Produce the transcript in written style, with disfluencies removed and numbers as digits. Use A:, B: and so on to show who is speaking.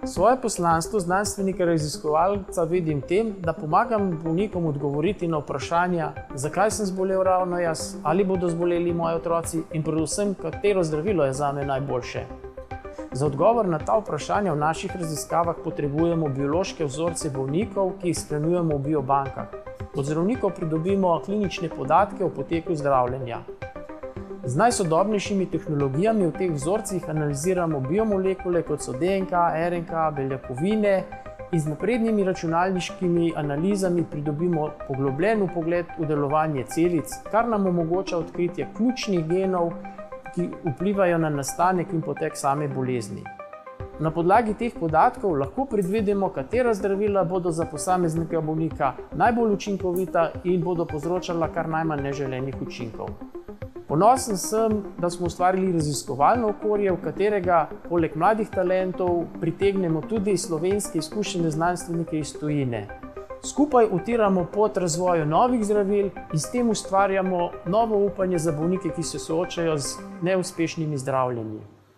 A: Svoje poslanstvo znanstvenika raziskovalca vidim v tem, da pomagam bolnikom odgovoriti na vprašanja, zakaj sem zbolel ravno jaz, ali bodo zboleli moji otroci in predvsem, katero zdravilo je zame najboljše. Za odgovor na ta vprašanja v naših raziskavah potrebujemo biološke vzorce bolnikov, ki jih shranjujemo v biobankah. Od zdravnikov pridobimo klinične podatke o poteku zdravljenja. Z najsodobnejšimi tehnologijami v teh vzorcih analiziramo biomolekule, kot so DNK, RNK, beljakovine, in z naprednimi računalniškimi analizami pridobimo poglobljen vpogled v delovanje celic, kar nam omogoča odkritje ključnih genov, ki vplivajo na nastanek in potek same bolezni. Na podlagi teh podatkov lahko predvidimo, katera zdravila bodo za posameznega bolnika najbolj učinkovita in bodo povzročala kar najmanj neželenih učinkov. Ponosen sem, da smo ustvarili raziskovalno okolje, v katerega poleg mladih talentov pritegnemo tudi slovenske izkušene znanstvenike iz tujine. Skupaj utiramo pot razvoju novih zdravil in s tem ustvarjamo novo upanje za bolnike, ki se soočajo z neuspešnimi zdravljenji.